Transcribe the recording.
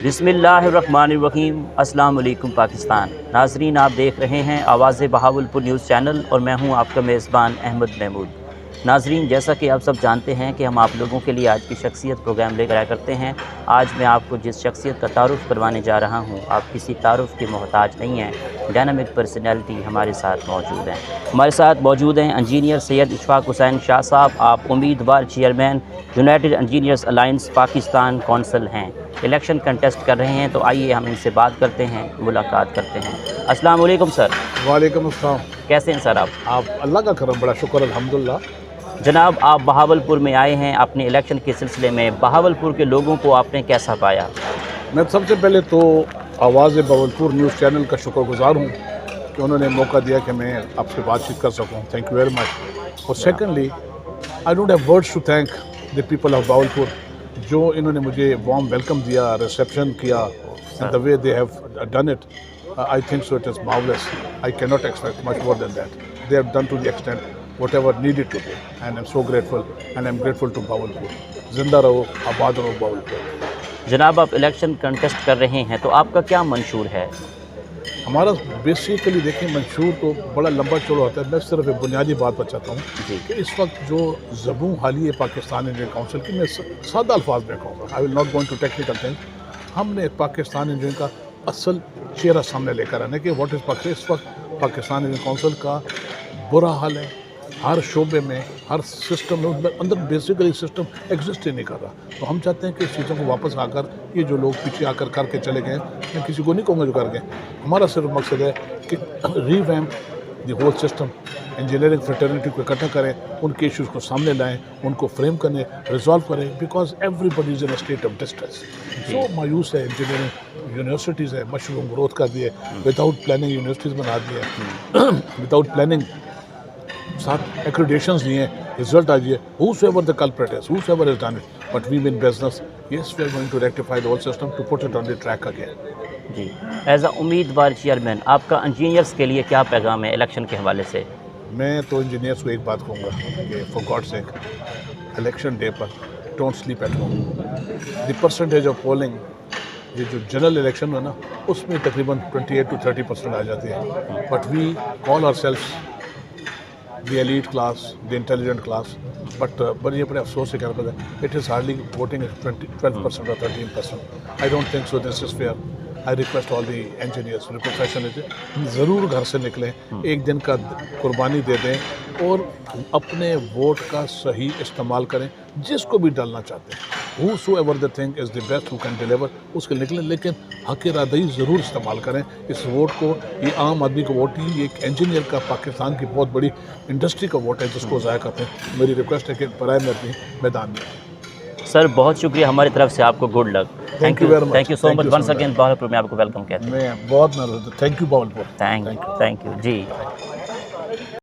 बिस्मिल्लाहिर्रहमानिर्रहीम। अस्सलाम वालेकुम पाकिस्तान। नाजरीन, आप देख रहे हैं आवाज़ बहावलपुर न्यूज़ चैनल और मैं हूं आपका मेज़बान अहमद महमूद। नाजरीन, जैसा कि आप सब जानते हैं कि हम आप लोगों के लिए आज की शख्सियत प्रोग्राम लेकर आया करते हैं। आज मैं आपको जिस शख्सियत का तारुफ़ करवाने जा रहा हूं, आप किसी तारुफ़ के मोहताज नहीं हैं। डायनामिक पर्सनैलिटी हमारे साथ मौजूद हैं। हमारे साथ मौजूद हैं इंजीनियर सैयद इशफाक हुसैन शाह साहब। आप उम्मीदवार chairman United engineers alliance Pakistan council हैं, इलेक्शन कंटेस्ट कर रहे हैं। तो आइए हम इनसे बात करते हैं, मुलाकात करते हैं। अस्सलाम वालेकुम सर। वालेकुम अस्सलाम। कैसे हैं सर आप अल्लाह का करम, बड़ा शुक्र अल्हम्दुलिल्लाह। जनाब, आप बहावलपुर में आए हैं अपने इलेक्शन के सिलसिले में। बहावलपुर के लोगों को आपने कैसा पाया? मैं सबसे पहले तो आवाज़ बहावलपुर न्यूज़ चैनल का शुक्रगुजार हूँ कि उन्होंने मौका दिया कि मैं आपसे बातचीत कर सकूँ। Thank you very much. और secondly, I don't have words to thank the people of Bahawalpur, जो इन्होंने मुझे वार्म वेलकम दिया, रिसेप्शन किया, and the way they have done it, I think so it is marvellous. I can not expect much more than that. They have done to the extent whatever needed to be, and I'm so grateful, and I'm grateful to Bahawalpur. जिंदा रहो, आबाद रहो Bahawalpur। जनाब, आप election contest कर रहे हैं तो आपका क्या मंशूर है? हमारा बेसिकली देखें मंशूर तो बड़ा लंबा चौड़ा होता है। मैं सिर्फ एक बुनियादी बात बताता हूँ कि इस वक्त जो ज़बूं हाली है पाकिस्तान इंडियन काउंसिल की, मैं सादा अल्फाज में कहूँगा, I will not go into technical things. हमने पाकिस्तान इंडियन का असल चेहरा सामने लेकर आने के व्हाट इज़ पाकिस्तान। इस वक्त पाकिस्तान इंडियन काउंसिल का बुरा हाल है, हर शोबे में, हर सिस्टम में, अंदर बेसिकली सिस्टम एग्जिस्ट ही नहीं कर रहा। तो हम चाहते हैं कि इस चीज़ों को वापस आकर, ये जो लोग पीछे आकर करके चले गए, मैं किसी को नहीं कहूँगा जो कर गए, हमारा सिर्फ मकसद है कि revamp the whole system, engineering fraternity को इकट्ठा करें, उनके इश्यूज़ को सामने लाएं, उनको फ्रेम करें, रिजॉल्व करें, because everybody is in a state of distress. So मायूस है इंजीनियरिंग यूनिवर्सिटीज़ है, मशरूम ग्रोथ कर दिए, विदाउट प्लानिंग यूनिवर्सिटीज़ बना दिए, विदाउट प्लानिंग साथ एक्रेडिटेशंस दिए, रिजल्ट आ जाइए, whosoever the culprit is, whosoever has done it, but we mean business, yes, we are going to rectify the whole system to put it on the track again। जी, as a उम्मीदवार chairman, आपका engineers के लिए क्या पैगाम है election के हवाले से? मैं तो इंजीनियर्स को एक बात कहूँगा कि for God sake, election day पर don't sleep at home. The percentage of polling, ये जो जनरल इलेक्शन है ना, उसमें तकरीबन 28 to 30% आ जाती है, but we call ourselves the elite class, the intelligent class, but ये बड़े अफसोस से कहना पड़ता है, it is hardly voting at 12% or 13%. I don't think so this is fair. I request all the engineers, the professionals, ज़रूर घर से निकलें, एक दिन का कुर्बानी दे दें और अपने वोट का सही इस्तेमाल करें। जिसको भी डालना चाहते हैं, whosoever the thing is the best who can deliver, उसके निकलें, लेकिन हक़ इरादई ज़रूर इस्तेमाल करें इस वोट को। ये आम आदमी का वोट नहीं, ये एक इंजीनियर का, पाकिस्तान की बहुत बड़ी इंडस्ट्री का वोट है जिसको ज़ाया करते हैं। मेरी रिक्वेस्ट है कि बराए में अपनी मैदान में। सर, बहुत शुक्रिया, हमारी तरफ से आपको good luck. Thank you very much. Thank you so much once again. Bahawalpur में आपको वेलकम कहते हैं। मैं बहुत thank you Bahawalpur. Thank you ji.